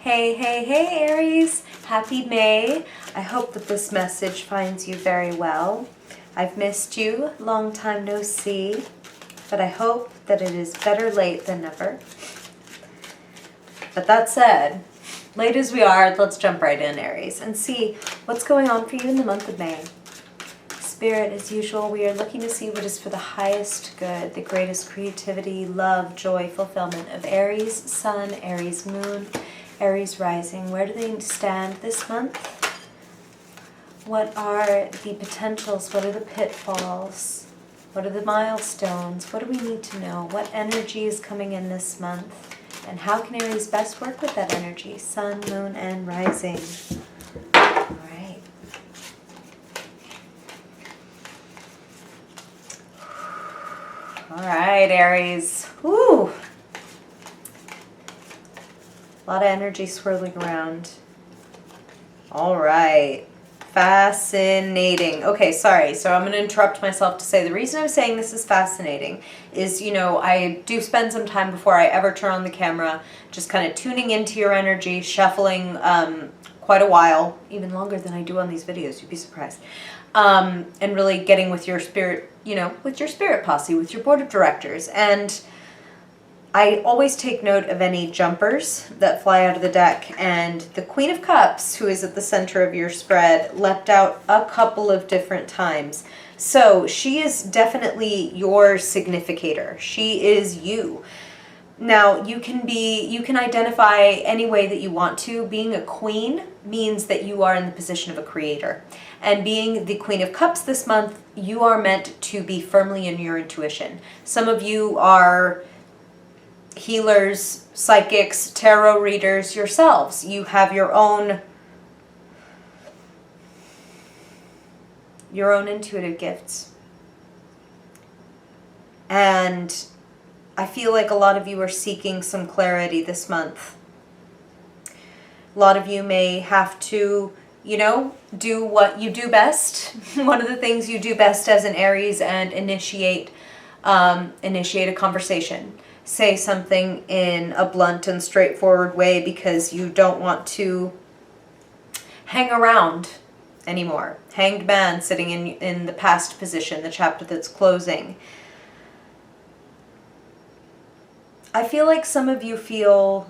Hey, Aries. Happy May. I hope that this message finds you very well. I've missed you, long time no see, but I hope that it is better late than never. But that said, late as we are, let's jump right in, Aries, and see what's going on for you in the month of May. Spirit, as usual, we are looking to see what is for the highest good, the greatest creativity, love, joy, fulfillment of Aries Sun, Aries Moon, Aries Rising. Where do they stand this month? What are the potentials? What are the pitfalls? What are the milestones? What do we need to know? What energy is coming in this month? And how can Aries best work with that energy? Sun, Moon, and Rising. All right. All right, Aries. Woo! A lot of energy swirling around. All right. Fascinating. Okay, sorry. So I'm going to interrupt myself to say the reason I'm saying this is fascinating is, I do spend some time before I ever turn on the camera just kind of tuning into your energy, shuffling quite a while, even longer than I do on these videos. You'd be surprised. And really getting with your spirit, with your spirit posse, with your board of directors. And I always take note of any jumpers that fly out of the deck, and the Queen of Cups, who is at the center of your spread, leapt out a couple of different times. So she is definitely your significator. She is you. Now, you can identify any way that you want to. Being a queen means that you are in the position of a creator. And being the Queen of Cups this month, you are meant to be firmly in your intuition. Some of you are healers, psychics, tarot readers yourselves. You have your own intuitive gifts. And I feel like a lot of you are seeking some clarity this month. A lot of you may have to, do what you do best. One of the things you do best as an Aries, and initiate a conversation. Say something in a blunt and straightforward way because you don't want to hang around anymore. Hanged man sitting in the past position, the chapter that's closing. I feel like some of you feel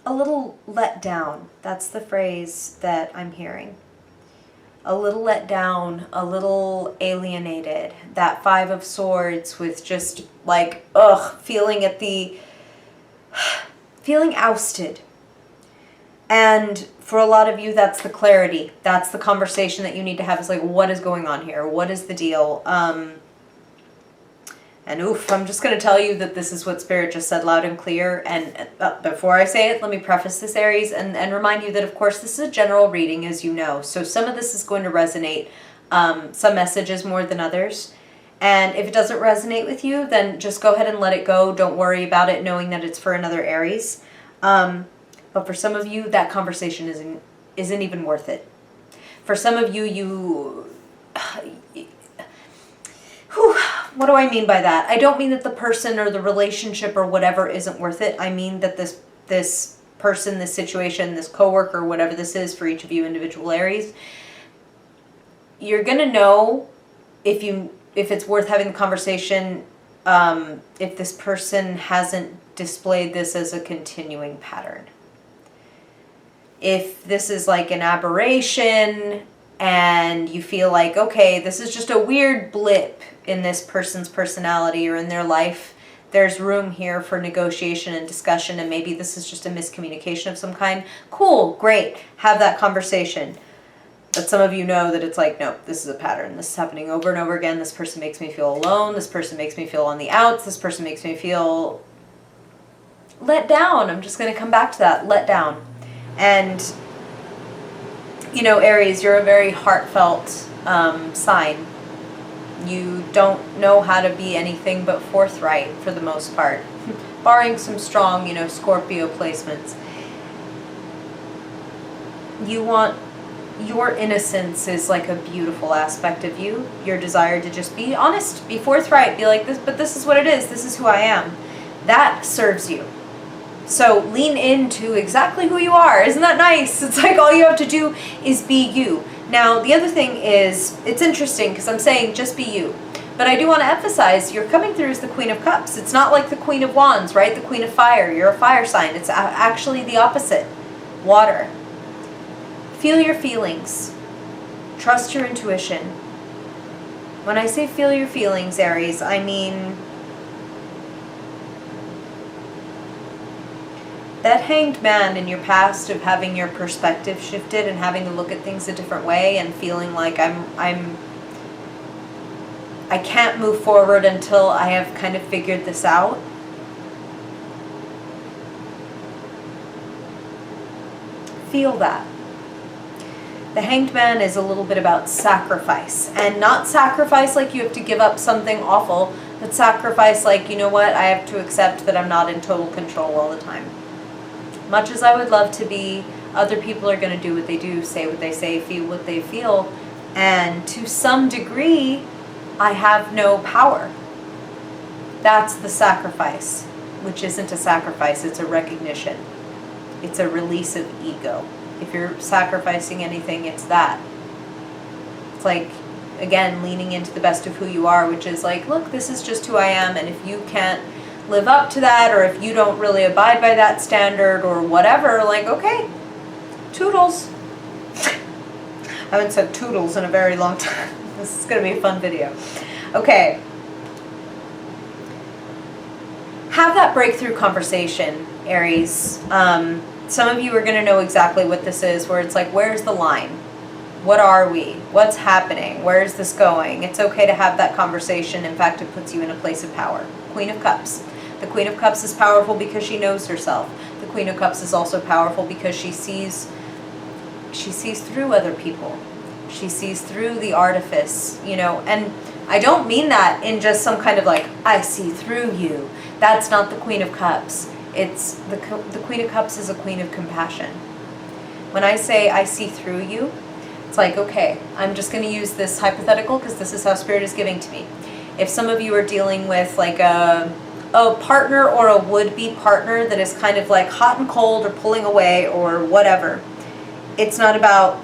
a little let down. That's the phrase that I'm hearing. A little let down, a little alienated. That Five of Swords with just like, feeling ousted. And for a lot of you, that's the clarity. That's the conversation that you need to have. Is like, what is going on here? What is the deal? I'm just going to tell you that this is what Spirit just said loud and clear. And before I say it, let me preface this, Aries, and remind you that, of course, this is a general reading, as you know. So some of this is going to resonate, some messages more than others. And if it doesn't resonate with you, then just go ahead and let it go. Don't worry about it, knowing that it's for another Aries. But for some of you, that conversation isn't even worth it. For some of you, what do I mean by that? I don't mean that the person or the relationship or whatever isn't worth it. I mean that this person, this situation, this coworker, whatever this is for each of you individual Aries, you're going to know if it's worth having the conversation if this person hasn't displayed this as a continuing pattern. If this is like an aberration and you feel like, okay, this is just a weird blip in this person's personality or in their life, there's room here for negotiation and discussion, and maybe this is just a miscommunication of some kind. Cool, great, have that conversation. But some of you know that it's like, nope, this is a pattern. This is happening over and over again. This person makes me feel alone. This person makes me feel on the outs. This person makes me feel let down. I'm just going to come back to that, let down. And Aries, you're a very heartfelt sign. You don't know how to be anything but forthright for the most part, barring some strong, Scorpio placements. You want your innocence is like a beautiful aspect of you. Your desire to just be honest, be forthright, be like this, but this is what it is. This is who I am. That serves you. So lean into exactly who you are. Isn't that nice? It's like all you have to do is be you. Now, the other thing is, it's interesting because I'm saying just be you. But I do want to emphasize, you're coming through as the Queen of Cups. It's not like the Queen of Wands, right? The Queen of Fire. You're a fire sign. It's actually the opposite. Water. Feel your feelings. Trust your intuition. When I say feel your feelings, Aries, I mean that hanged man in your past of having your perspective shifted and having to look at things a different way and feeling like I can't move forward until I have kind of figured this out. Feel that. The Hanged Man is a little bit about sacrifice, and not sacrifice like you have to give up something awful, but sacrifice like, you know what, I have to accept that I'm not in total control all the time. Much as I would love to be, other people are going to do what they do, say what they say, feel what they feel, and to some degree, I have no power. That's the sacrifice, which isn't a sacrifice, it's a recognition. It's a release of ego. If you're sacrificing anything, it's that. It's like, again, leaning into the best of who you are, which is like, look, this is just who I am, and if you can't live up to that, or if you don't really abide by that standard, or whatever, like, okay, toodles. I haven't said toodles in a very long time. This is going to be a fun video. Okay. Have that breakthrough conversation, Aries. Some of you are going to know exactly what this is, where it's like, where's the line? What are we? What's happening? Where is this going? It's okay to have that conversation. In fact, it puts you in a place of power. Queen of Cups. The Queen of Cups is powerful because she knows herself. The Queen of Cups is also powerful because she sees through other people. She sees through the artifice, you know, and I don't mean that in just some kind of like, I see through you. That's not the Queen of Cups. It's the Queen of Cups is a queen of compassion. When I say I see through you, it's like, okay, I'm just going to use this hypothetical because this is how Spirit is giving to me. If some of you are dealing with like a partner or a would-be partner that is kind of like hot and cold or pulling away or whatever, it's not about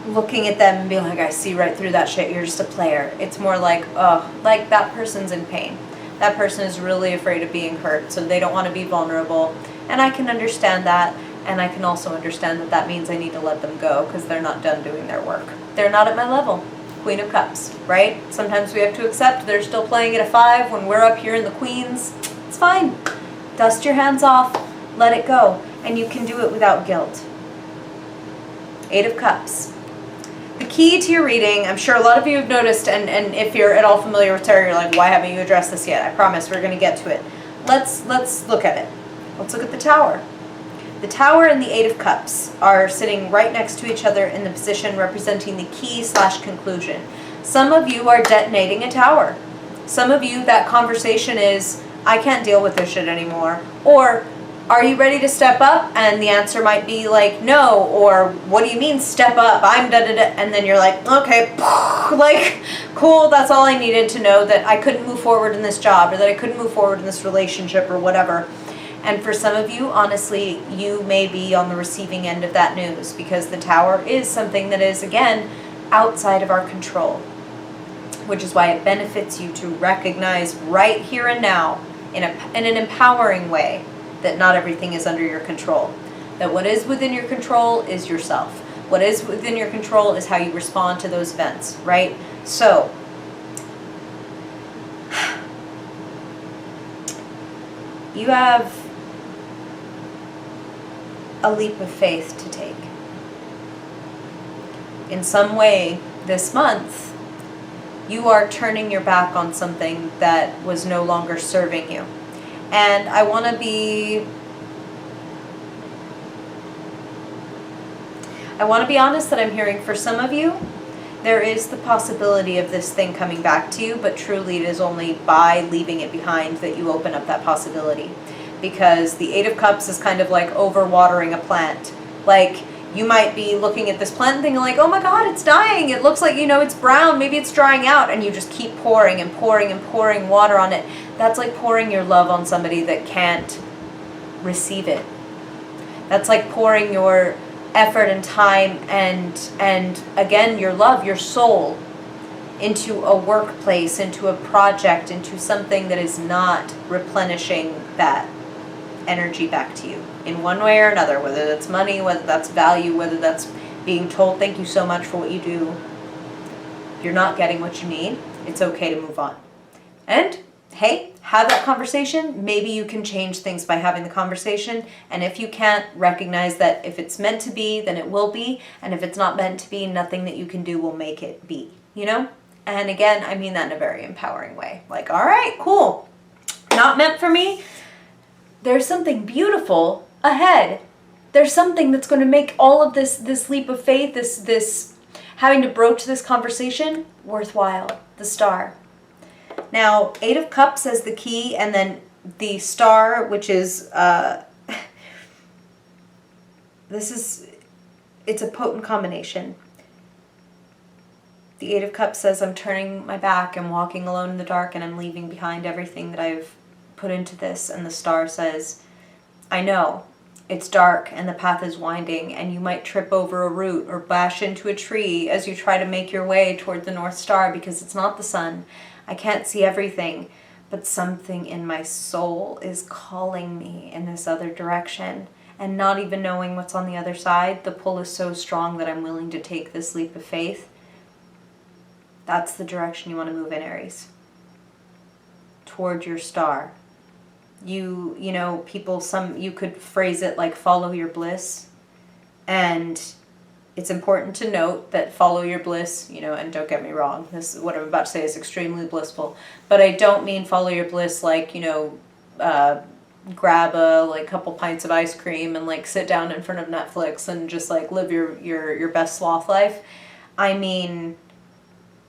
looking at them and being like, I see right through that shit, you're just a player. It's more like, oh, like that person's in pain. That person is really afraid of being hurt, so they don't want to be vulnerable. And I can understand that, and I can also understand that that means I need to let them go because they're not done doing their work. They're not at my level. Queen of Cups, right? Sometimes we have to accept they're still playing at a 5 when we're up here in the Queens. It's fine. Dust your hands off, let it go, and you can do it without guilt. 8 of Cups. The key to your reading, I'm sure a lot of you have noticed, and if you're at all familiar with tarot, you're like, why haven't you addressed this yet? I promise we're going to get to it. Let's look at it. Let's look at the Tower. The Tower and the 8 of Cups are sitting right next to each other in the position representing the key/conclusion. Some of you are detonating a tower. Some of you, that conversation is, I can't deal with this shit anymore. Or, are you ready to step up? And the answer might be like, no. Or, what do you mean step up? I'm da-da-da. And then you're like, okay, like, cool, that's all I needed to know, that I couldn't move forward in this job, or that I couldn't move forward in this relationship, or whatever. And for some of you, honestly, you may be on the receiving end of that news, because the Tower is something that is, again, outside of our control. Which is why it benefits you to recognize right here and now, in an empowering way, that not everything is under your control. That what is within your control is yourself. What is within your control is how you respond to those events, right? So, you have a leap of faith to take. In some way, this month, you are turning your back on something that was no longer serving you. And I want to be honest that I'm hearing for some of you, there is the possibility of this thing coming back to you, but truly it is only by leaving it behind that you open up that possibility. Because the 8 of Cups is kind of like overwatering a plant. Like, You might be looking at this plant and thinking like, oh my God, it's dying. It looks like, it's brown. Maybe it's drying out. And you just keep pouring and pouring and pouring water on it. That's like pouring your love on somebody that can't receive it. That's like pouring your effort and time and again, your love, your soul into a workplace, into a project, into something that is not replenishing that energy back to you in one way or another, whether that's money, whether that's value, whether that's being told thank you so much for what you do. You're not getting what you need. It's okay to move on. And hey, have that conversation. Maybe you can change things by having the conversation. And if you can't, recognize that if it's meant to be, then it will be. And if it's not meant to be, nothing that you can do will make it be, And again, I mean that in a very empowering way. Like, all right, cool. Not meant for me. There's something beautiful ahead. There's something that's going to make all of this leap of faith, this having to broach this conversation worthwhile. The star. Now, 8 of Cups as the key, and then the star, which is it's a potent combination. The 8 of Cups says, I'm turning my back, I'm walking alone in the dark, and I'm leaving behind everything that I've put into this. And the star says, I know it's dark and the path is winding, and you might trip over a root or bash into a tree as you try to make your way toward the North Star, because it's not the sun. I can't see everything, but something in my soul is calling me in this other direction. And not even knowing what's on the other side, the pull is so strong that I'm willing to take this leap of faith. That's the direction you want to move in, Aries. Toward your star. You could phrase it like follow your bliss. And it's important to note that follow your bliss, and don't get me wrong, what I'm about to say is extremely blissful. But I don't mean follow your bliss like, grab a couple pints of ice cream and sit down in front of Netflix and just live your best sloth life. I mean,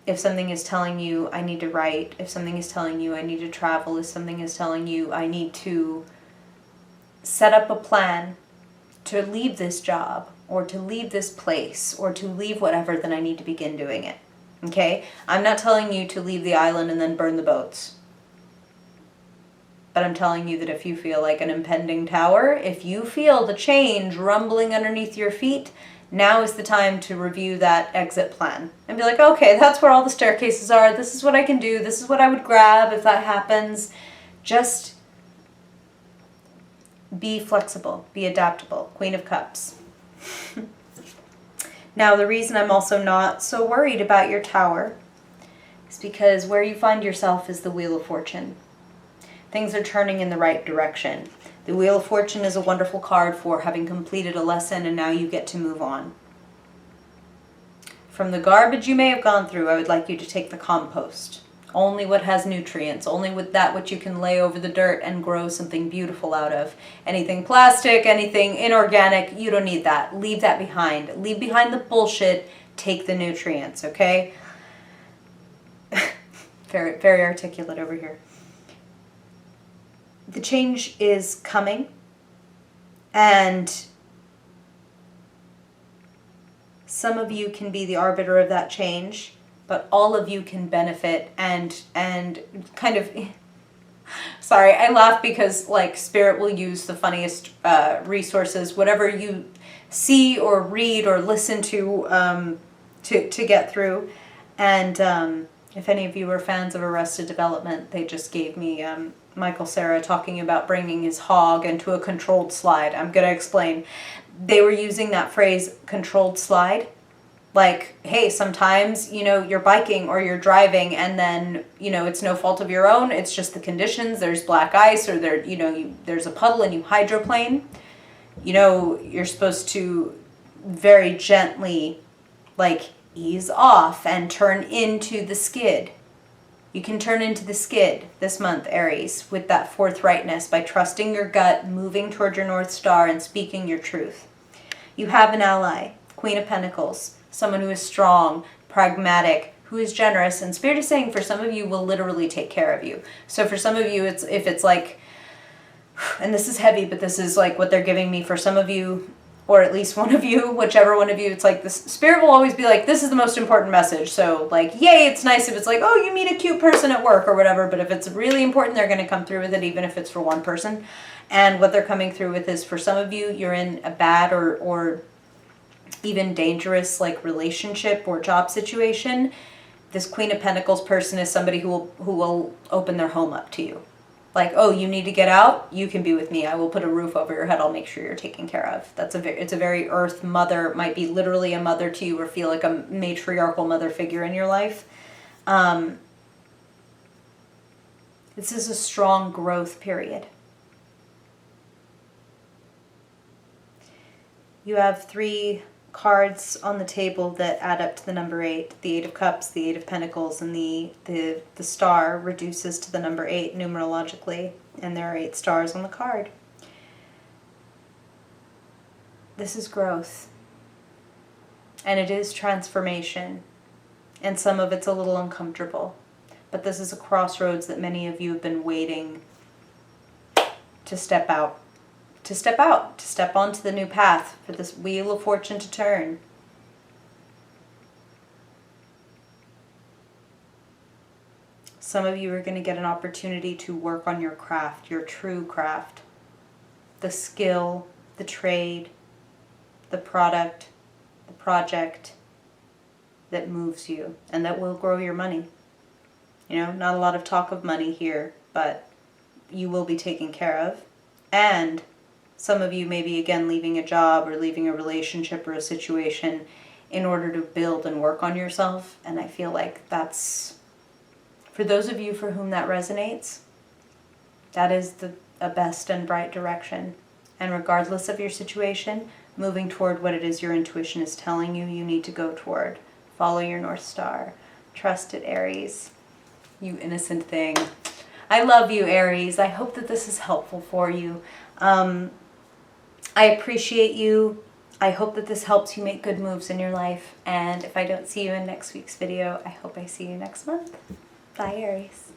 if something is telling you I need to write, if something is telling you I need to travel, if something is telling you I need to set up a plan to leave this job or to leave this place or to leave whatever, then I need to begin doing it. Okay? I'm not telling you to leave the island and then burn the boats. But I'm telling you that if you feel like an impending tower, if you feel the change rumbling underneath your feet, now is the time to review that exit plan and be like, okay, that's where all the staircases are. This is what I can do. This is what I would grab if that happens. Just be flexible, be adaptable. Queen of Cups. Now, the reason I'm also not so worried about your tower is because where you find yourself is the Wheel of Fortune. Things are turning in the right direction. The Wheel of Fortune is a wonderful card for having completed a lesson and now you get to move on. From the garbage you may have gone through, I would like you to take the compost. Only what has nutrients, only with that which you can lay over the dirt and grow something beautiful out of. Anything plastic, anything inorganic, you don't need that. Leave that behind. Leave behind the bullshit. Take the nutrients, okay? Very, very articulate over here. The change is coming, and some of you can be the arbiter of that change, but all of you can benefit and kind of, sorry, I laugh because Spirit will use the funniest resources, whatever you see or read or listen to get through. And if any of you are fans of Arrested Development, they just gave me Michael Cera talking about bringing his hog into a controlled slide. I'm going to explain. They were using that phrase, controlled slide. Hey, sometimes, you're biking or you're driving and then, it's no fault of your own. It's just the conditions. There's black ice or there's a puddle and you hydroplane. You're supposed to very gently, ease off and turn into the skid. You can turn into the skid this month, Aries, with that forthrightness by trusting your gut, moving toward your North Star, and speaking your truth. You have an ally, Queen of Pentacles, someone who is strong, pragmatic, who is generous, and Spirit is saying for some of you will literally take care of you. So for some of you, if it's and this is heavy, but this is what they're giving me for some of you, or at least one of you, whichever one of you. It's like, this spirit will always be like, this is the most important message. So like, yay, it's nice if it's like, oh, you meet a cute person at work or whatever, but if it's really important, they're going to come through with it, even if it's for one person. And what they're coming through with is, for some of you, you're in a bad or even dangerous like relationship or job situation. This Queen of Pentacles person is somebody who will open their home up to you. Like, oh, you need to get out? You can be with me. I will put a roof over your head. I'll make sure you're taken care of. It's a very earth mother, might be literally a mother to you, or feel like a matriarchal mother figure in your life. This is a strong growth period. You have 3 cards on the table that add up to the number 8. The 8 of Cups, the 8 of Pentacles, and the star reduces to the number 8 numerologically, and there are 8 stars on the card. This is growth, and it is transformation, and some of it's a little uncomfortable, but this is a crossroads that many of you have been waiting to step out. To step onto the new path, for this wheel of fortune to turn. Some of you are going to get an opportunity to work on your craft, your true craft. The skill, the trade, the product, the project that moves you and that will grow your money. You know, not a lot of talk of money here, but you will be taken care of. And some of you may be, again, leaving a job or leaving a relationship or a situation in order to build and work on yourself. And I feel like that's, for those of you for whom that resonates, that is a best and bright direction. And regardless of your situation, moving toward what it is your intuition is telling you you need to go toward. Follow your North Star. Trust it, Aries. You innocent thing. I love you, Aries. I hope that this is helpful for you. I appreciate you. I hope that this helps you make good moves in your life. And if I don't see you in next week's video, I hope I see you next month. Bye, Aries.